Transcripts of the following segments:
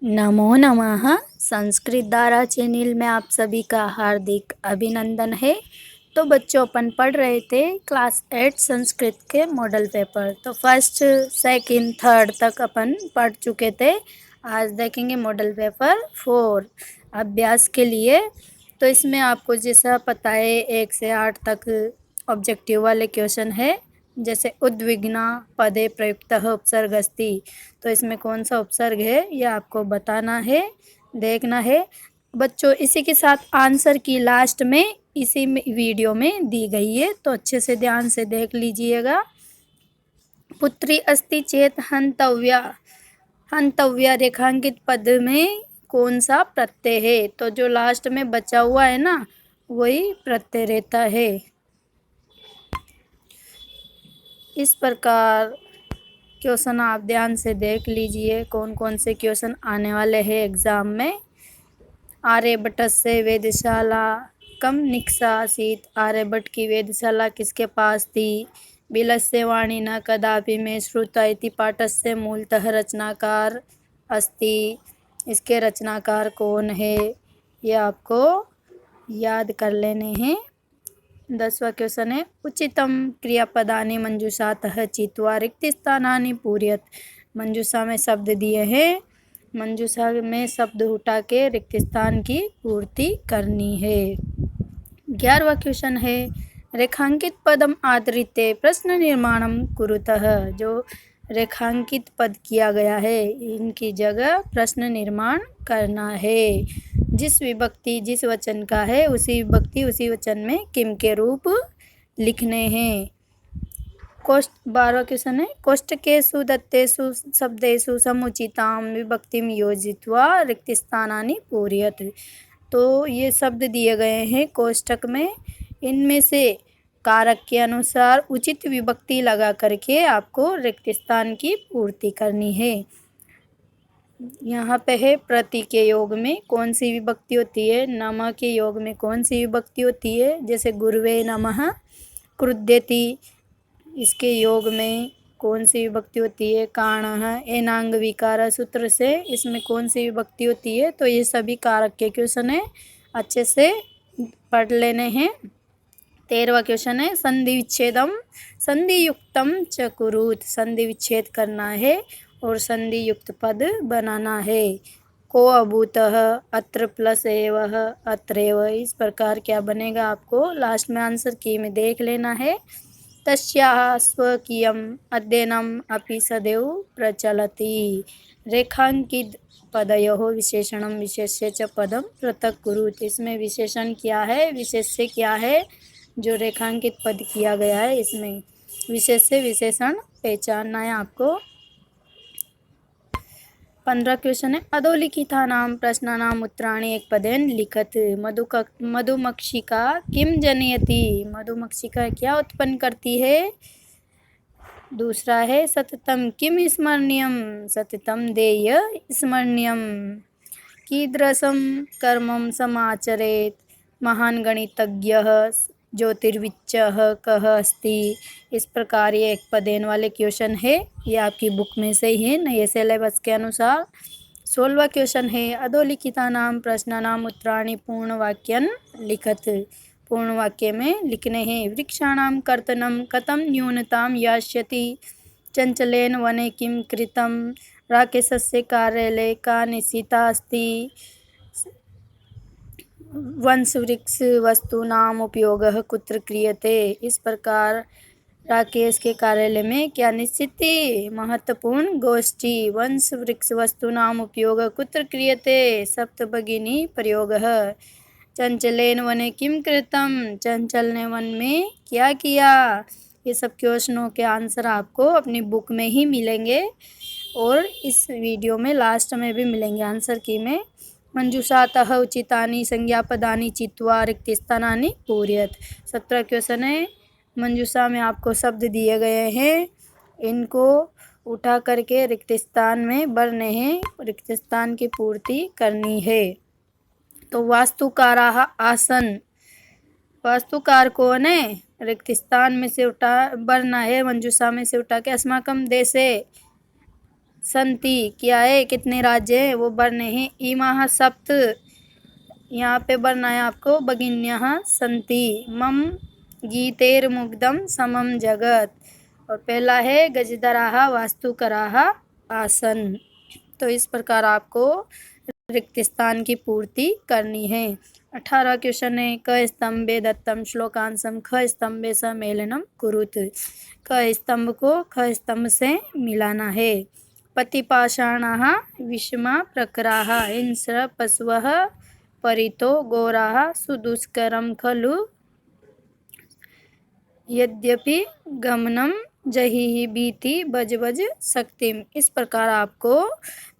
नमो नमः। संस्कृत धारा चैनल में आप सभी का हार्दिक अभिनंदन है। तो बच्चों, अपन पढ़ रहे थे क्लास 8 संस्कृत के मॉडल पेपर। तो फर्स्ट सेकंड थर्ड तक अपन पढ़ चुके थे। आज देखेंगे मॉडल पेपर 4 अभ्यास के लिए। तो इसमें आपको जैसा पता है 1 से 8 तक ऑब्जेक्टिव वाले क्वेश्चन है। जैसे उद्विग्ना पदे प्रयुक्तः उपसर्ग अस्ति, तो इसमें कौन सा उपसर्ग है यह आपको बताना है, देखना है। बच्चों, इसी के साथ आंसर की लास्ट में इसी में वीडियो में दी गई है, तो अच्छे से ध्यान से देख लीजिएगा। पुत्री अस्ति चेत हंतव्या, हंतव्या रेखांकित पद में कौन सा प्रत्यय है? तो जो लास्ट में बचा हुआ है ना, वही प्रत्यय रहता है। इस प्रकार क्वेश्चन आप ध्यान से देख लीजिए, कौन कौन से क्वेश्चन आने वाले हैं एग्ज़ाम में। आर्यभट्टस्य वेधशाला कम निक्षा आसीत्, आर्यभट्ट की वेधशाला किसके पास थी? बिलस्य वाणी न कदापि मे श्रुता इति पाठस्य मूलतः रचनाकार अस्ति, इसके रचनाकार कौन है ये आपको याद कर लेने हैं। 10वां क्वेश्चन है उचितम क्रियापदानि मंजूषातः चित्वा रिक्तस्थानानि पूरयत। मंजूषा में शब्द दिए हैं, मंजूषा में शब्द उठा के रिक्त स्थान की पूर्ति करनी है। 11वां क्वेश्चन है रेखांकित पदम आधृत्य प्रश्न निर्माणम कुरुतः। जो रेखांकित पद किया गया है इनकी जगह प्रश्न निर्माण करना है। जिस विभक्ति जिस वचन का है उसी विभक्ति उसी वचन में किम के रूप लिखने हैं। 12वां क्वेश्चन है कोष्टकेषु दत्तेषु शब्देषु समुचितां विभक्तिं योजयित्वा रिक्तस्थानानि पूरयत। तो ये शब्द दिए गए हैं कोष्टक में, इनमें से कारक के अनुसार उचित विभक्ति लगा करके आपको रिक्त स्थान की पूर्ति करनी है। यहाँ पे है प्रति के योग में कौन सी विभक्ति होती है, नमः के योग में कौन सी विभक्ति होती है। जैसे गुरुवे नमः क्रुध्यति, इसके योग में कौन सी विभक्ति होती है। काणः एनांग विकार सूत्र से इसमें कौन सी विभक्ति होती है। तो ये सभी कारक के क्वेश्चन है, अच्छे से पढ़ लेने हैं। 13वां क्वेश्चन है संधि विच्छेदम संधि युक्तम च कुरुत, संधि विच्छेद करना है और संधि युक्त पद बनाना है। को अभूतः अत्र प्लस एवः अत्रैव, इस प्रकार क्या बनेगा आपको लास्ट में आंसर की में देख लेना है। तस्याः स्वकीयम् अध्ययनम् अपि सदैव प्रचलति, रेखांकित पदयोः विशेषणं विशेष्य च पदं पृथक् कुरुत। इसमें विशेषण क्या है, विशेष्य क्या है, जो रेखांकित पद किया गया है इसमें विशेष्य विशेषण पहचानना है आपको। 15 क्वेश्चन है अधोलिखितानां प्रश्नानाम् उत्तराणि एक पदेन लिखत। मधुमक्षिका किम जनयति, मधुमक्षिका क्या उत्पन्न करती है। दूसरा है सततम किम स्मरणीयम, सततम देय स्मरणीयम। कीदृशं कर्मं समाचरेत्, महान गणितज्ञः ज्योतिर्विच्चः कः अस्ति। इस प्रकार ये एक पदेन वाले क्वेश्चन है, ये आपकी बुक में से ही है नए सिलेबस के अनुसार। 16वां क्वेश्चन है अधोलिखितानां प्रश्नानाम् उत्तराणि पूर्णवाक्यं लिखत। पूर्ण वाक्य में लिखने हैं। वृक्षाणां कर्तनं कथं न्यूनतां यास्यति, चंचलेन वने किं कृतं, राकेशस्य कार्यालये का निश्चिता अस्ति, वंशवृक्ष वस्तूनाम उपयोगः कुत्र क्रियते। इस प्रकार राकेश के कार्यालय में क्या निश्चित थी, महत्वपूर्ण गोष्ठी। वंश वृक्ष वस्तूनाम उपयोगः कुत्र क्रियते, सप्तभगिनी प्रयोगः। चंचलेन वने किम कृतम, चंचल ने वन में क्या किया। ये सब क्वेश्चनों के आंसर आपको अपनी बुक में ही मिलेंगे और इस वीडियो में लास्ट में भी मिलेंगे आंसर की में। मंजूषातः उचितानि संज्ञापदानि चित्वा रिक्तस्थानानि पूरयत। 17 क्वेश्चन है मंजूषा में आपको शब्द दिए गए हैं, इनको उठा करके रिक्त स्थान में भरने हैं, रिक्त स्थान की पूर्ति करनी है। तो वास्तुकाराः आसन, वास्तुकार कौन है, रिक्त स्थान में से उठा भरना है, मंजूषा में से उठा के अस्माकं देशे संति क्या है, कितने राज्य हैं, वो वर्ण हैं। इमाः सप्त, यहाँ पे वर्ण है आपको भगिन्यः संति। मम गीतेर्मुग्धं समम जगत, और पहला है गजधराः वास्तुकराः आसन। तो इस प्रकार आपको रिक्त स्थान की पूर्ति करनी है। 18 क्वेश्चन है। क स्तंभे दत्तम श्लोकांशम ख स्तंभे स मेलनम कुरुत। क स्तंभ को ख स्तंभ से मिलाना है। पतिपाषाणाः विषमा प्रकराः हिंस्र पशवः परितो घोराः सुदुष्करं खलु यद्यपि गमनम जहि बीति बज बज शक्तिम। इस प्रकार आपको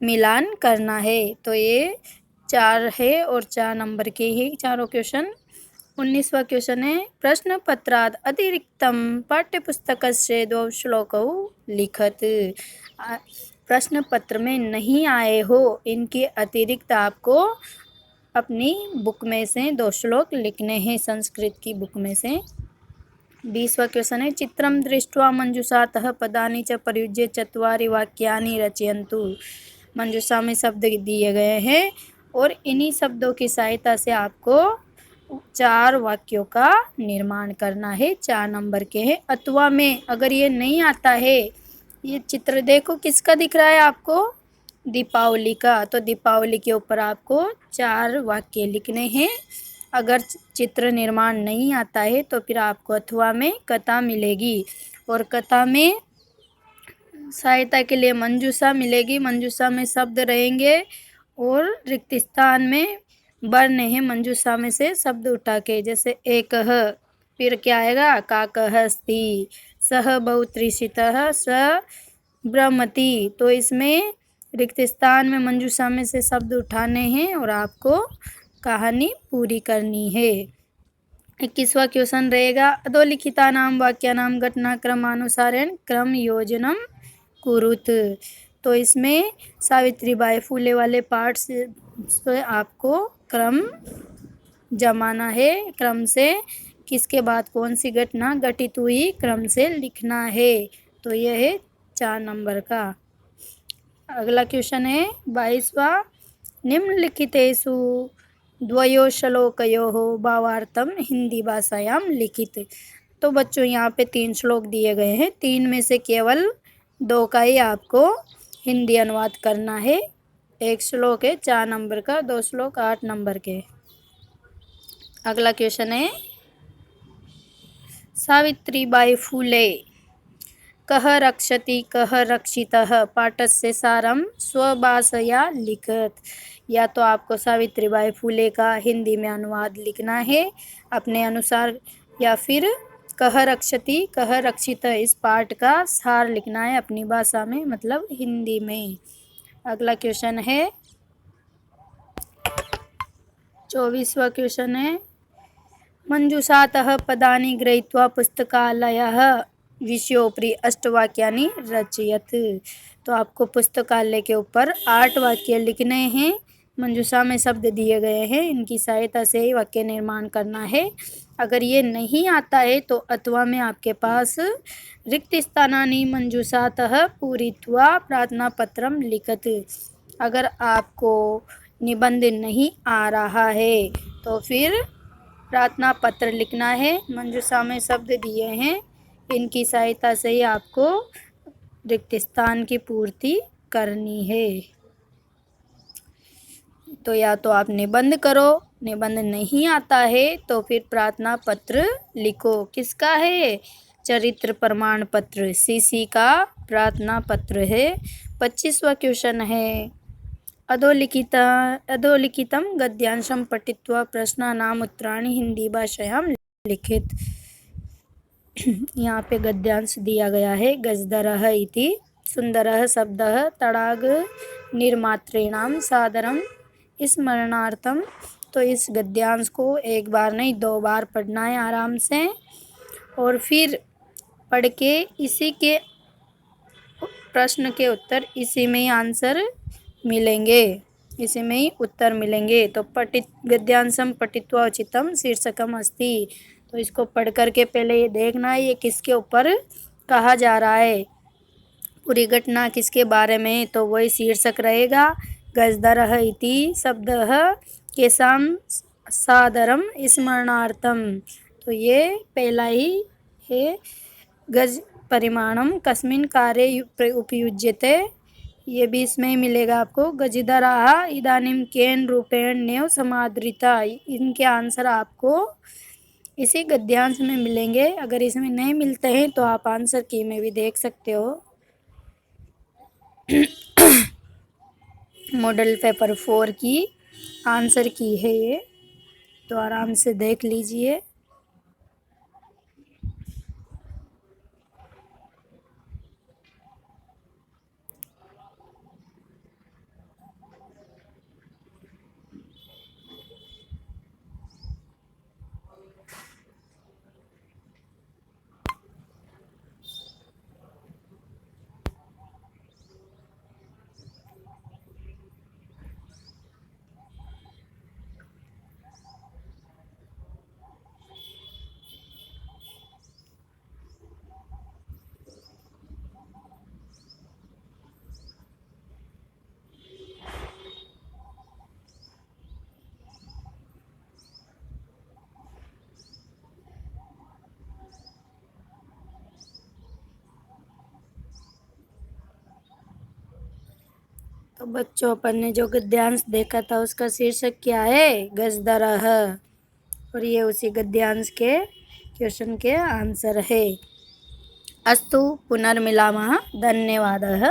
मिलान करना है। तो ये 4 है और 4 नंबर के ही चारों क्वेश्चन। 19वां क्वेश्चन है। प्रश्न पत्राद अतिरिक्तम पाठ्यपुस्तकस्य 2 श्लोकौ लिखत। प्रश्न पत्र में नहीं आए हो, इनके अतिरिक्त आपको अपनी बुक में से 2 श्लोक लिखने हैं, संस्कृत की बुक में से। 20वां क्वेश्चन है। चित्रम दृष्ट्वा मंजूषातः पदानि च प्रयुज्य 4 वाक्यानि रचयन्तु। मंजूषा में शब्द दिए गए हैं और इन्हीं शब्दों की सहायता से आपको 4 वाक्यों का निर्माण करना है। 4 नंबर के हैं। अथवा में अगर ये नहीं आता है, ये चित्र देखो किसका दिख रहा है आपको, दीपावली का। तो दीपावली के ऊपर आपको 4 वाक्य लिखने हैं। अगर चित्र निर्माण नहीं आता है तो फिर आपको अथवा में कथा मिलेगी, और कथा में सहायता के लिए मंजूषा मिलेगी। मंजूषा में शब्द रहेंगे और रिक्त स्थान में वर्ण है, मंजूषा में से शब्द उठा के। जैसे एकः, फिर क्या आएगा, काकः अस्ति, सः बहुतृषितः, स ब्रह्मति। तो इसमें रिक्त स्थान में मंजूषा में से शब्द उठाने हैं और आपको कहानी पूरी करनी है। 21वां क्वेश्चन रहेगा। अधोलिखितानां वाक्यानां घटनाक्रमानुसारेण क्रम योजनम कुरुत। तो इसमें सावित्रीबाई फूले वाले पार्ट से आपको क्रम जमाना है। क्रम से किसके बाद कौन सी घटना घटित हुई, क्रम से लिखना है। तो यह है 4 नंबर का। अगला क्वेश्चन है 22वां। निम्नलिखितेषु द्वयो श्लोकयोः भावार्थम हिंदी भाषायां लिखित। तो बच्चों यहाँ पे 3 श्लोक दिए गए हैं, 3 में से केवल 2 का ही आपको हिंदी अनुवाद करना है। 1 श्लोक है 4 नंबर का, 2 श्लोक 8 नंबर के। अगला क्वेश्चन है। सावित्रीबाई फूले कः रक्षति कः रक्षितः पाठस्य सारं स्वभाषया लिखत। या तो आपको सावित्रीबाई फूले का हिंदी में अनुवाद लिखना है अपने अनुसार, या फिर कः रक्षति कः रक्षितः इस पाठ का सार लिखना है अपनी भाषा में, मतलब हिंदी में। अगला क्वेश्चन है 24वां क्वेश्चन है। मंजूषातः पदानि गृहीत्वा पुस्तकालयः विषयोपरि 8 वाक्यानि रचयत। तो आपको पुस्तकालय के ऊपर 8 वाक्य लिखने हैं। मंजूषा में शब्द दिए गए हैं, इनकी सहायता से ही वाक्य निर्माण करना है। अगर ये नहीं आता है तो अथवा में आपके पास रिक्त स्थानानि मंजूषातः पूरित्वा प्रार्थना पत्रम लिखत। अगर आपको निबंध नहीं आ रहा है तो फिर प्रार्थना पत्र लिखना है। मंजूषा में शब्द दिए हैं, इनकी सहायता से ही आपको रिक्त स्थान की पूर्ति करनी है। तो या तो आप निबंध करो, निबंध नहीं आता है तो फिर प्रार्थना पत्र लिखो। किसका है, चरित्र प्रमाण पत्र, सीसी का प्रार्थना पत्र है। 25वां क्वेश्चन है। अधोलिखितं गद्यांशं पठित्वा प्रश्नानाम् उत्तराणि हिंदी भाषायां लिखित। यहाँ पे गद्यांश दिया गया है। गजधरः इति सुंदरः शब्दः तडाग निर्मातॄणां सादरं स्मरणार्थम। तो इस गद्यांश को एक बार नहीं 2 बार पढ़ना है आराम से, और फिर पढ़ के इसी के प्रश्न के उत्तर इसी में ही आंसर मिलेंगे, इसी में ही उत्तर मिलेंगे। तो गद्यांशम पठित्वा उचितम शीर्षकम अस्ति। तो इसको पढ़ करके पहले ये देखना है ये किसके ऊपर कहा जा रहा है। पूरी घटना किसके बारे में, तो वही शीर्षक रहेगा। गजदरः इति शब्दः केषां सादरम स्मरणार्थम, तो ये पहला ही है। गज परिमाणम कस्मिन् कार्ये उपयुज्यते, ये भी इसमें ही मिलेगा आपको। गजदराः इदानीं केन रूपेण नैव समादृता, इनके आंसर आपको इसी गद्यांश में मिलेंगे। अगर इसमें नहीं मिलते हैं तो आप आंसर की में भी देख सकते हो। मॉडल पेपर 4 की आंसर की है ये, तो आराम से देख लीजिए। तो बच्चों, अपन ने जो गद्यांश देखा था उसका शीर्षक क्या है, गजदरः, और ये उसी गद्यांश के क्वेश्चन के आंसर है। अस्तु पुनर्मिलामः, धन्यवादः।